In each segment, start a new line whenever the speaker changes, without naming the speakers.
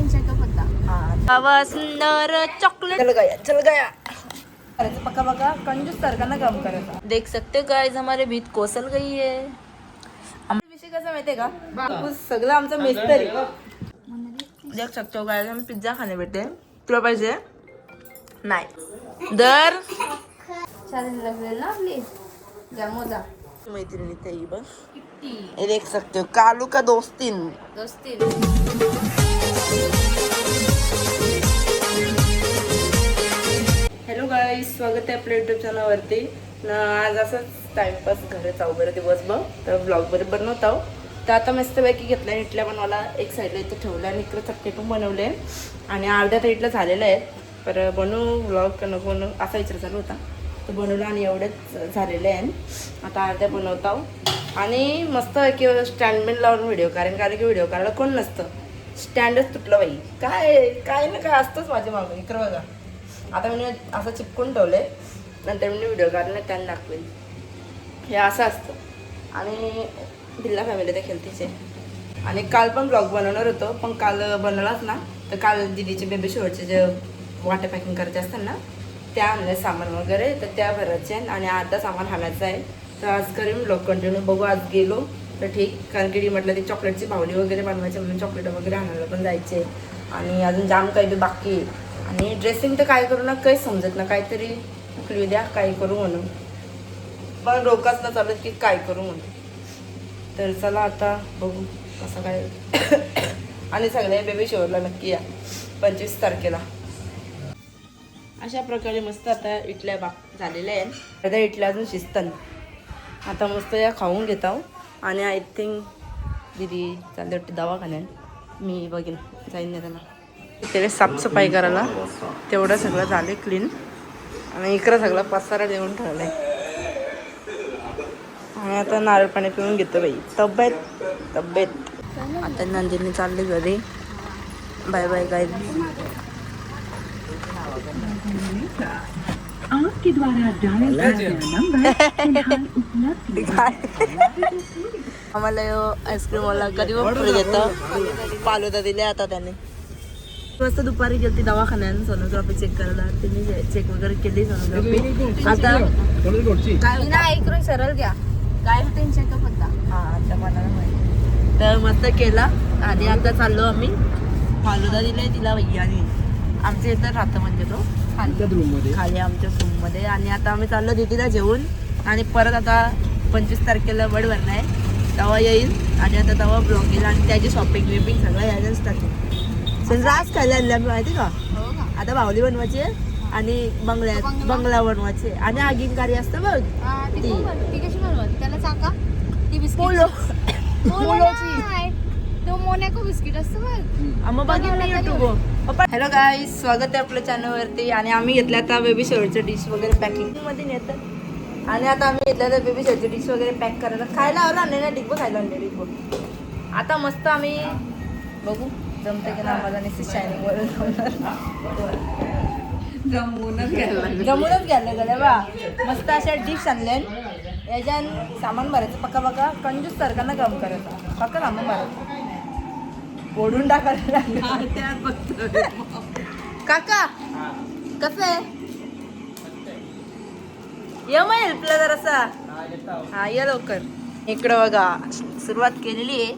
Tension का पत्ता
हवा सुंदर चॉकलेट चल गया पक्का पक्का कंजूस सारखा ना काम करायचा. देख सकते हो गाइस हमारे भीत कोसल गई है. विषय कसा माहितीये का सगळं आमचं मिस्त्री देख सकते हो गाइस आम्ही पिझ्झा खाणे भेटते. तुला पाहिजे नाही दर
चॅलेंज लागलेल ना आपली जामोजा
मैत्रिणी ते बघ हे देख सकते हो कालू का दोस्तीन
दोस्ती.
हॅलो गाईस स्वागत आहे आपल्या युट्यूब चॅनलवरती ना. आज असंच टाइमपास घरच आहो बरं दिवसभर तर ब्लॉग बरे बनवत आहो. तर आता मस्तपैकी घेतला इटल्या पण मला एक साईडला इथं ठेवलं आणि इकडं चटणी पण बनवले आणि अर्ध्या तर इथलं झालेलं आहे. पर बनवू ब्लॉग का नको बनवू असा विचार चालू होता तर बनवलं आणि एवढेच झालेले आहे. आता अर्ध्या बनवत आहो आणि मस्त किंवा स्टँडमेन लावून व्हिडिओ कारण की व्हिडिओ काढायला कोण नसतं. स्टँडच तुटलं बाई काय ना काय असतंच माझ्या मागं. इकडं बघा आता मी असं चिपकून ठेवले नंतर मी व्हिडिओ काढले त्यांना दाखवेल. हे असं असतं आणि बिल्ला फॅमिली देखील तिचे. आणि काल पण ब्लॉग बनवणार होतो पण काल बनवलाच ना. तर काल दीदीचे बेबी शॉवरचे जे वाटे पॅकिंग करायचे असतात ना त्या आणले सामान वगैरे तर त्या भरायचे आणि आता सामान आणायचं आहे. तर आज करीन ब्लॉग कंटिन्यू बघू. आज गेलो तर ठीक कारण की म्हटलं ती चॉकलेटची बाहुली वगैरे बनवायची म्हणून चॉकलेट वगैरे आणायला पण जायचे आणि अजून जाम काही बी बाकी आणि ड्रेसिंग तर काय करू ना काही समजत ना. काहीतरी क्ल्यू द्या काय करू म्हणून पण डोकाच ना चालत की काय करू म्हणून. तर चला आता बघू कसं काय. आणि सगळ्या बेबी शोअरला नक्की या 25 तारखेला. अशा प्रकारे मस्त आता इटल्या झालेल्या आहेत. आता इटल्या अजून शिजतात. आता मस्त या खाऊन घेत आहो आणि आय थिंक दीदी चालले वाटते दवाखान्यात. मी बघेन जाईन नाही त्यांना इथे साफसफाई करायला तेवढं सगळं झालं क्लीन आणि इकडं सगळं पसारा देऊन ठेवलं आहे. आणि आता नारळ पाणी पिऊन घेतो बाई. तब्येत आता नंदिनी चालली घरी. बाय बाय गाय. आम्हाला आईस्क्रीम वाला कधी देतं फालुदा दिले आता त्याने. मस्त दुपारी गेली ती दवाखान्यात सोनोग्राफी चेक करायला. तिने चेक वगैरे केली सोनोग्राफी. आता काय
नाही इकडून सरळ घ्या काय टेन्शन का पत्ता.
हा आता मला माहिती. तर मस्त केला आणि आता चाललो आम्ही. फालुदा दिलाय तिला भैयानी. आमच्या इथं राहतं म्हणजे तो खाली आमच्या रूममध्ये. आणि आता आम्ही चाललो दीदीला जेवून आणि परत आता 25 तारखेला वड भरणं आहे तेव्हा येईल आणि आता तेव्हा ब्लॉग येईल आणि त्याची शॉपिंग विपिंग सगळं यायलाच टाकेल. रास खायला आणले आम्ही माहिती का. आता बाहुली बनवायची आणि बंगला बनवायचे आणि आगीनकारी असतं बघ
ती कशी बनवत त्याला सांगा ती बिस्किट तो मोनॅको बिस्किट असतं बघ.
मग बघितलं युट्यूब. हॅलो गाईस स्वागत आहे आपल्या चॅनलवरती. आणि आम्ही घेतल्या आता बेबी शॉवरचे डिश वगैरे पॅकिंग मध्ये नेतात आणि आता आम्ही घेतल्या तर बेबी शॉवरचे डिश वगैरे पॅक करायला खायला आणले ना डिब्बो खायला आणले डिब्बो. आता मस्त आम्ही बघू जमतं की ना. आम्हाला निश्चित शायनिंग वर जमूनच घ्यायला गेलं बा. मस्त अशा डिश आणल्या याच्यान सामान भरायचं पक्का कंजूस सारखा ना काम करायचं पक्का सामान भरायचं ओढून टाकायला. काका कसं आहे ये मग हेल्पला जरासा. हा ये लवकर. इकडं बघा सुरुवात केलेली आहे.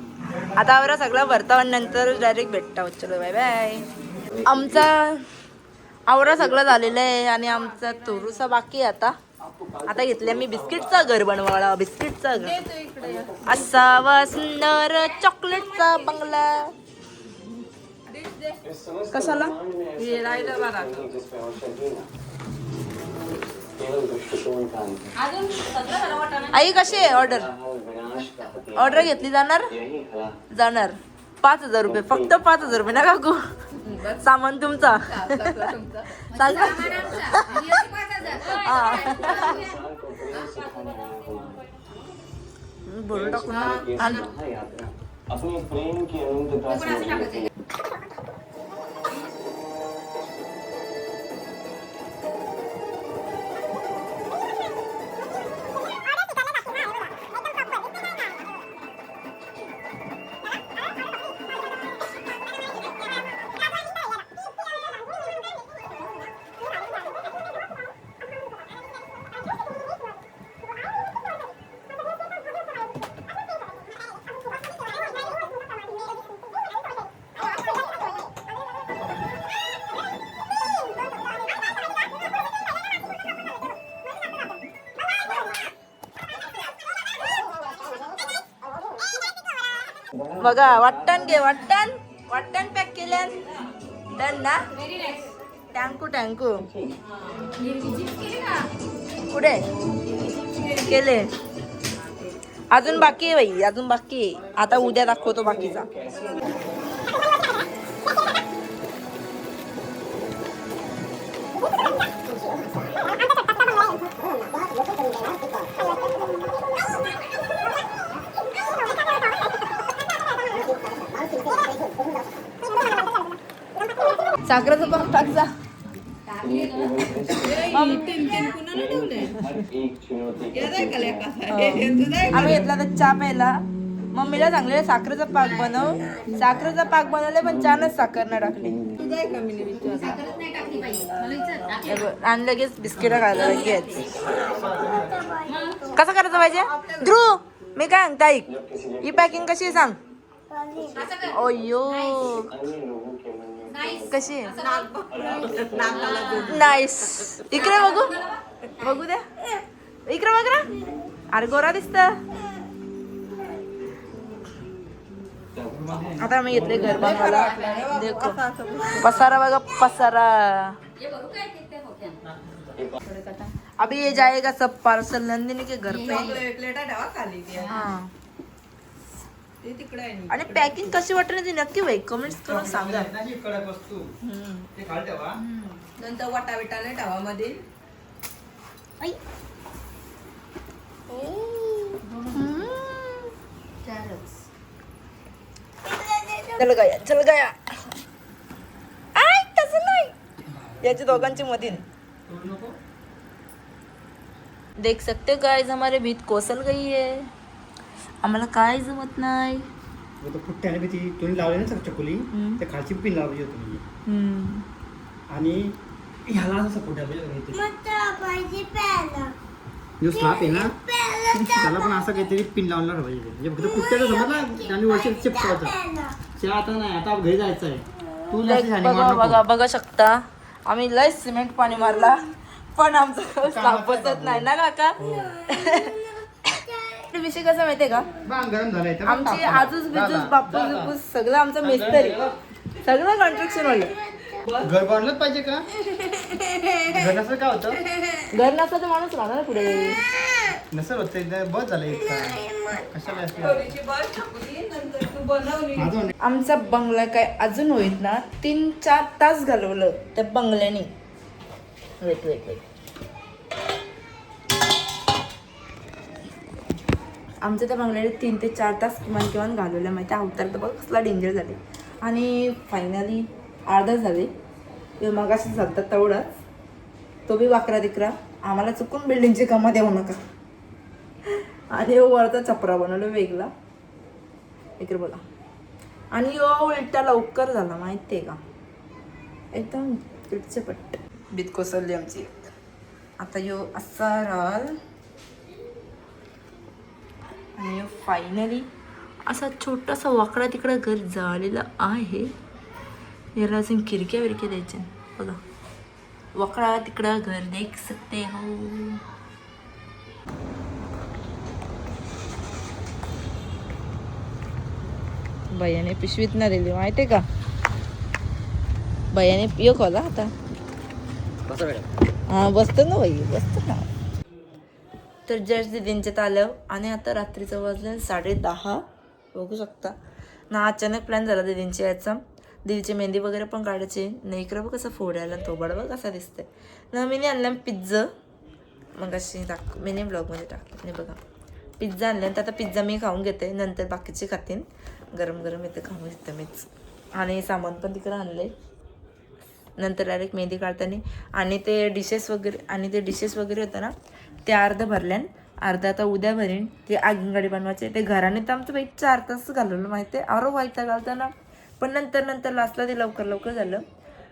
आता आवरा सगळा भरता आणि नंतर डायरेक्ट भेटता. चलो बाय बाय. आमचा आवरा सगळं झालेलं आहे आणि आमचा तोरूसा बाकी आहे. आता घेतल्या मी बिस्किटचा घर बनवायला. बिस्किटचा घर असावा सुंदर चॉकलेटचा बंगला. कशाला आई कशी आहे ऑर्डर घेतली जाणार 5,000 रुपये फक्त 5,000 रुपये ना काकू. सामान तुमचा भरून टाकून बघा वाटण घे वाटण वाटण पॅक केल्यान डन ना. टँकू टँकू पुढे केले. अजून बाकी आहे बाई अजून बाकी आहे. आता उद्या दाखवतो बाकीचा. साखरेचं पाक टाक जा. आम्ही घेतला तर चहा प्यायला. मम्मीला सांगले साखरेचा पाक बनव. साखरेचा पाक बनवले पण छानच साखर नाही टाकली. आणि लगेच बिस्किट खायला लगेच. कसं करायचं पाहिजे ध्रुव. मी काय सांगता ऐक ही पॅकिंग कशी आहे सांग. अय्यो कशी नाईस. इकडे बघू बघू द्या इकडे बघ ना. अरे गोरा दिसत. आता मी घेतले घर बनवायला. देखो पसारा बघा पसारा. अभी ये जाएगा सब पार्सल नंदिनी के घर पे. हाँ आणि पॅकिंग कशी वाटली ती नक्की बाई कमेंट्स करून सांगा.
नंतर वाटा विटा नाही ठेवा मध्ये.
चल गया चल गया. आय तसं नाही. याची दोघांची मधीन देख सकते हो गाइस हमारे भीत कोसल गई है. आम्हाला काय जमत नाही.
तो पुट्ट्याने बी ती तुम्ही लावली ना चकोली त्या खालची पिन लावली होती आणि ह्याला असं पुट्ट्या जो स्लॅब आहे ना त्याला पण असं काहीतरी पिन लावला पाहिजे. म्हणजे फक्त पुट्ट्याचं समजलं आणि वर्ष चिपकायचं. चहा आता नाही आता घरी जायचं आहे. तू
बघा बघा बघा शकता आम्ही लय सिमेंट पाणी मारला पण आमचं स्लॅब बसत नाही ना काका. विषय कसा माहितीये का
गरम झालंय
आमची आजूच बिजूस बापूस बिपूस सगळं आमचं मिस्त्री सगळं कन्स्ट्रक्शन वाले.
घर बांधलंच पाहिजे का. घर नसलं काय होतं.
घर नसलं तर माणूस राहणार पुढे.
नसेल होतं एकदा बस झालं एक कशाला.
आमचा बंगला काय अजून होईल ना 3-4 तास घालवलं त्या बंगल्याने. वेट वेट वेट आमच्या त्या बंगल्याने 3 ते 4 तास किमान घालवल्या माहिती. अवतार तर बघ कसला डेंजर झाले. आणि फायनली अर्धा झाले मग अशी चालतात तेवढाच. तो बी वाकरा तिकरा. आम्हाला चुकून बिल्डिंगची कामं देऊ नका. आणि वरचा चपरा बनवला वेगळा इकडे बघा. आणि उलटा लवकर झाला माहिती आहे का एकदम चिटचपट. बीत कोसळली आमची. आता यो असा राल आणि फायनली असा छोटासा वाकडा तिकडा घर झालेला आहे. याला अजून खिडक्या विरक्या द्यायच्या बघा. वाकडा तिकडा घर देख सकते हो. भैयाने पिशवीत ना दिली माहितीये का. भैयाने पियो खोला आता. हा बसतो ना बाई बसतो ना. तर जस्ट दिदींच्यात आलं आणि आता रात्रीचं वाजलं 10:30. बघू शकता ना अचानक प्लॅन झाला दिदींची याचा. दिदीची मेहंदी वगैरे पण काढायची नाही. इकडं बघ कसं फोडायला थोबाड बघ कसा दिसतंय ना. मीने आणला पिझ्झा मग अशी मीने ब्लॉगमध्ये टाकते नाही बघा. पिझ्झा आणल्यानंतर आता पिझ्झा मी खाऊन घेते नंतर बाकीचे खातीन. गरम गरम येते खाऊन घेते मीच. आणि सामान पण तिकडं आणलं आहे. नंतर डायरेक्ट मेहंदी काढताना आणि ते डिशेस वगैरे होतं ना ते अर्धं भरल्यान अर्धा आता उद्या भरेन. ते आगीनगाडी बनवायचे ते घराने तर आमचं बाई 4 तास घालवलं माहिती आहे. आरो व्हायचा घालताना पण नंतर लास्टला ते लवकर झालं.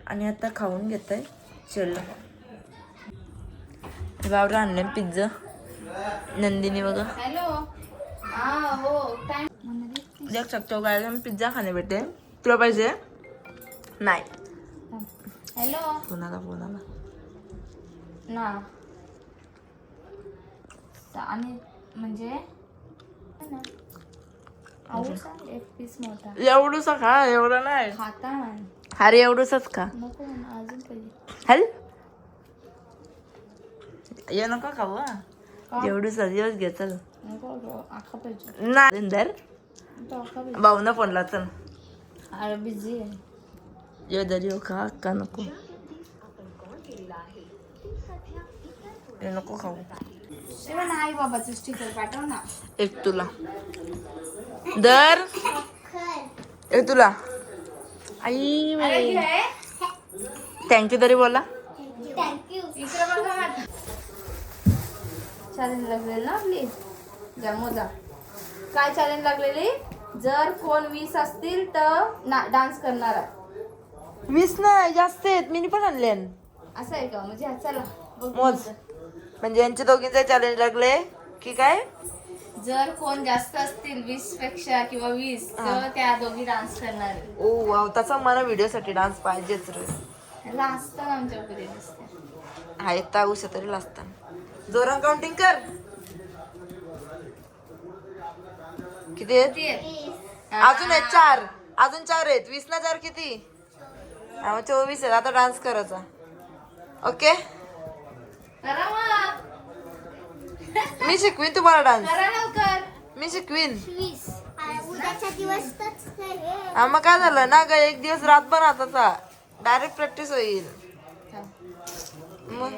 आणि आता खाऊन घेत आहे चल. बाबरा आणलं पिझ्झा नंदिनी बघा. देख सकते हो गाइस हम पिझ्झा खाने बैठे. तुला पाहिजे नाही.
हॅलो
फोन आला
ना. आणि म्हणजे आवडसा एक पीस मोठा
एवढूसा खा, एवढं नाही.
खाता नाही.
अरे एवढूसच खा.
नको ना, अजून पाहिजे.
हल ये नका खाऊ हा. एवढूसा दिवस घे चल.
नको आखा पाहिजे.
नाही इंदर
तो आखा पाहिजे.
भाऊना फोनला चल.
अरे बिझी आहे.
ये दरी खा का नको. हे नको खाऊ.
तेव्हा नाही बाबाचं स्टिकर पाठव ना.
एक तुला दर एक तुला. आई थँक्यू तरी बोला.
चॅलेंज लागलेली ना आपली. जा मोजा. काय चॅलेंज लागलेली? जर कोण 20 असतील तर डान्स करणार आहे.
20 नाही जास्त आहेत. मी पण आणले
असं आहे का? म्हणजे चला बघ.
मोज. म्हणजे यांच्या दोघींचे चॅलेंज लागले की काय?
जर कोण जास्त असतील 20 पेक्षा किंवा 20 तर त्या दोघी डान्स करणार आहे.
ओ वाव, तसा मला व्हिडिओसाठी डान्स पाहिजेच रे.
ह्याला असतं ना आमच्याकडे दिसते.
हा येता उशा तरी लाजता. जोरान काउंटिंग कर. किती आहेत?
किती आहे?
अजून आहेत 4. अजून 4 आहेत. 20 ना 4 किती? हा 24 आहेत. आता डान्स करायचा. ओके
करा मग.
मी शिकवीन तुम्हाला डान्स.
करा लवकर.
मी शिकवीन.
उद्याच्या दिवस
हा मग काय झालं ना ग, एक दिवस रातभर हाताचा डायरेक्ट प्रॅक्टिस होईल. मग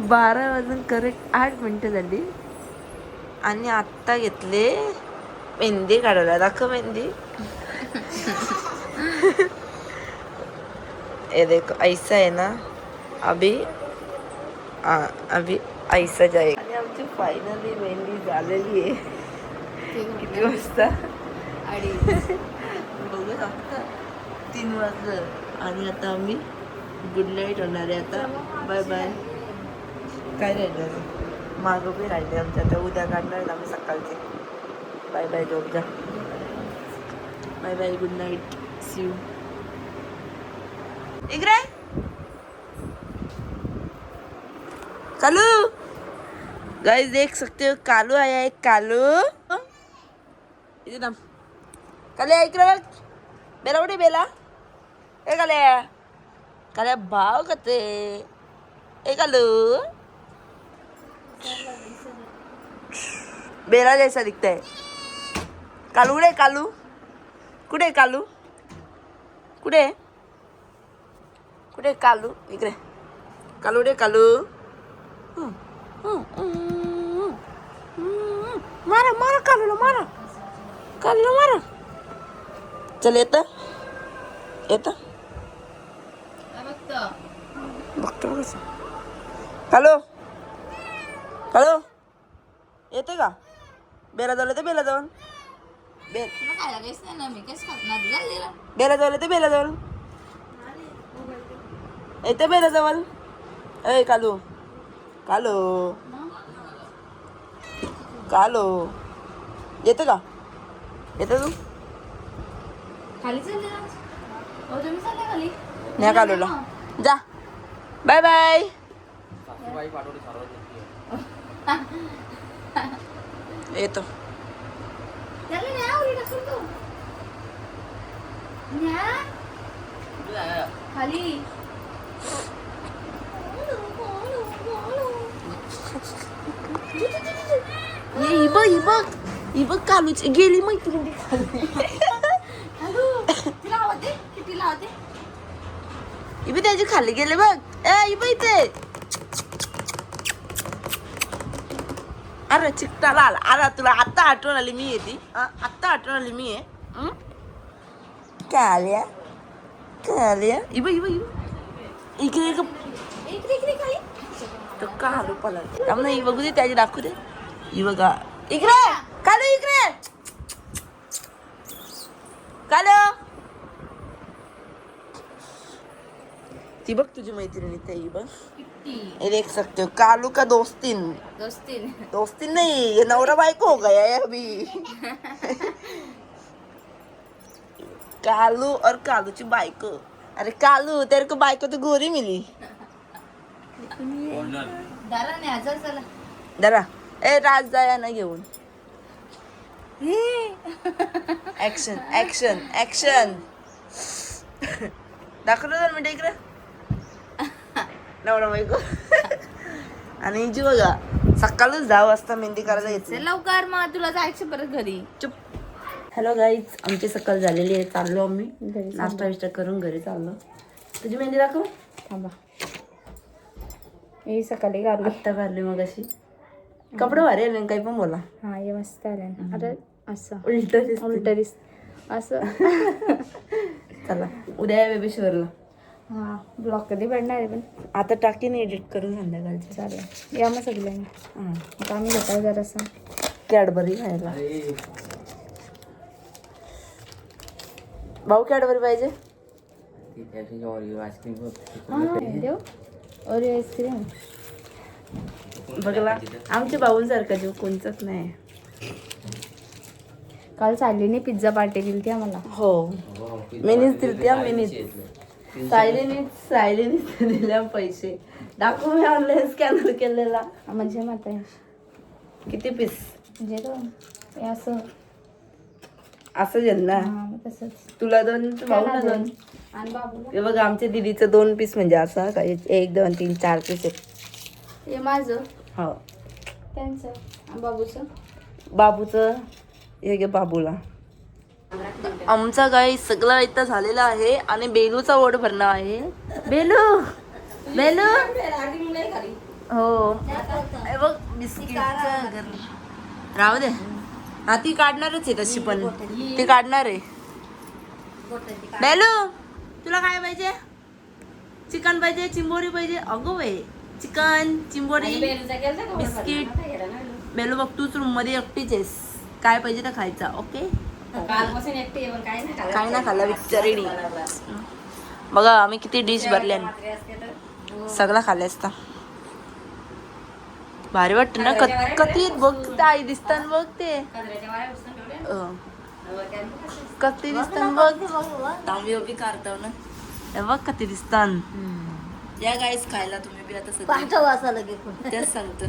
12 वाजून करेक्ट 8 मिनिटं झाली आणि आत्ता घेतले मेहंदी काढायला. दाखव मेहंदी. ये देखो ऐसा है ना अभी ऐसा जाएगा. आणि आमची फायनली मेहंदी झालेली आहे. किती वाजता? बघू शकता 3 वाजलं आणि आता आम्ही गुड नाईट होणार आहे. आता बाय बाय. काय राहिलं मागं बी राहिले आमच्या. आता उद्या काढणार आहेत आम्ही सकाळचे. बाय बाय झोप जा. Bye bye good night. See you. इकडे कालू. गाइस देख सकते हो कालू आया है. कालू इधर नाम काले इकडे बघ. बेला कुठे बेला? ए काल्या काल्या भाव कते. ए कालू बेला जैसा दिखता है. कालू कुठे? कालू कुठे? कालू कुठे? कुठे कालू? इकडे कालू रे. कालू मारा मारा कालूला मारा. कालूला मारा. चल येतं येतं बघतो कसं. कालू कालू येते का? बेला जाऊ तर बेला जाऊन बेला जाऊ तर बेला जाऊन येते बेला जवळ. ए कालू कालू कालू येतं का? येतं तू?
खाली चालले ना. हो तुम्ही चालले खाली.
न्या कालूला. जा बाय बाय. येतो
चालले ना. उडी टाकून तू. न्या. खाली.
ही बघ कालूची गेली मैत्रिणी खाली.
तिला आवडते किती लावते.
इबी त्याची खाली गेले बघ. ए इबी इथे. अरे चिकटाला आला. अरे तुला आत्ता आठवण आली मी येते. आत्ता आठवण आली मी आहे. काल्या काल्या इबी इबी इकडे
इकडे इकडे खाली.
तो का हालू पळाला. त्यामुळे ही बघू दे त्याची दाखवू दे. ही बघा इकडे कालू इकडे. कालू ती बघ तुझी मैत्रिणी ते ही बघ. ये देख सकते हो कालू का दोस्तीन. दोस्तीन नहीं ये नवरा बायको हो गया है अभी. कालू और कालूची बायको. अरे कालू तेरे को बायको तो गोरी मिली.
दारा नाही आजार चला.
दरा ए राज जाया ना घेऊन ऍक्शन ऍक्शन ऍक्शन दाखवलं 2 मिनिटं इकडे नवरा बायको आणि हिची बघा सकाळच 10 वाजता मेहंदी करायला येते
चल लवकर मग तुला जायचं परत घरी.
चुप. हॅलो गाईज, आमची सकाळ झालेली आहे. चाललो आम्ही नाश्ता विष्टा करून घरी चाललो. तुझी मेहंदी दाखव.
थांबा हे सकाळी घालू.
आत्ता घालली मग अशी कपडे भारी आले काही पण बोला.
हा हे मस्त आलं ना. अरे असं
उलट
उलट दिस असं.
चला उद्या या बेबी शोरला.
हा ब्लॉग कधी पडणार आहे पण
आता टाकीन एडिट करून संध्याकाळची.
चालेल या मग सगळ्यांनी. आता आम्ही घेताय जरासं
कॅडबरी खायला. भाऊ कॅडबरी पाहिजे.
हा देऊ अरे आईस्क्रीम.
बघला आमच्या भाऊंसारखा जीव कोणचाच नाही.
काल सायलीने पिझ्झा पार्टी दिली ती आम्हाला.
हो मिनीच दिलत्या मिनीच. सायलीनीच दिल्या पैसे दाखवू मी ऑनलाईन स्कॅनर केलेला.
म्हणजे माता
किती पीस
म्हणजे तो हे असं
असं ज्यांना
हा मग तसंच.
तुला 2 भाऊला 2.
आणि बाबूला
हे बघा आमच्या दीदीचं 2 पीस म्हणजे असं काय 1 2 3 4 पीस आहेत.
हे माझं
हो
त्यांचं आणि बाबूचं.
बाबूचं हे घे बाबूला. आमचा गाई सगळं इथं झालेला आहे आणि बेलूचा ओढ भरणं आहे. बेलू बेलू हो हे बघ बिस्किटचं घर. राहू दे. हा ती काढणारच आहे तशी पण ती काढणार आहे. बेलू तुला काय पाहिजे. चिकन पाहिजे चिंबोरी पाहिजे. अगो बाई चिकन चिंबोरी बिस्किट. बेलू बघ तूच रूम मध्ये एकटीच आहेस. काय पाहिजे तर खायचा. ओके काय ना खाल्ला विचारेडी. बघा आम्ही किती डिश भरल्या सगळा खाल्ला असता. भारी वाटत ना. कधी बघ आई दिसतात बघ ते कधी दिसतात बघ. तांबी उभी काढताव ना हे बघ कधी दिसतात. या गाईस खायला तुम्ही बी आता सध्या तेच सांगतो.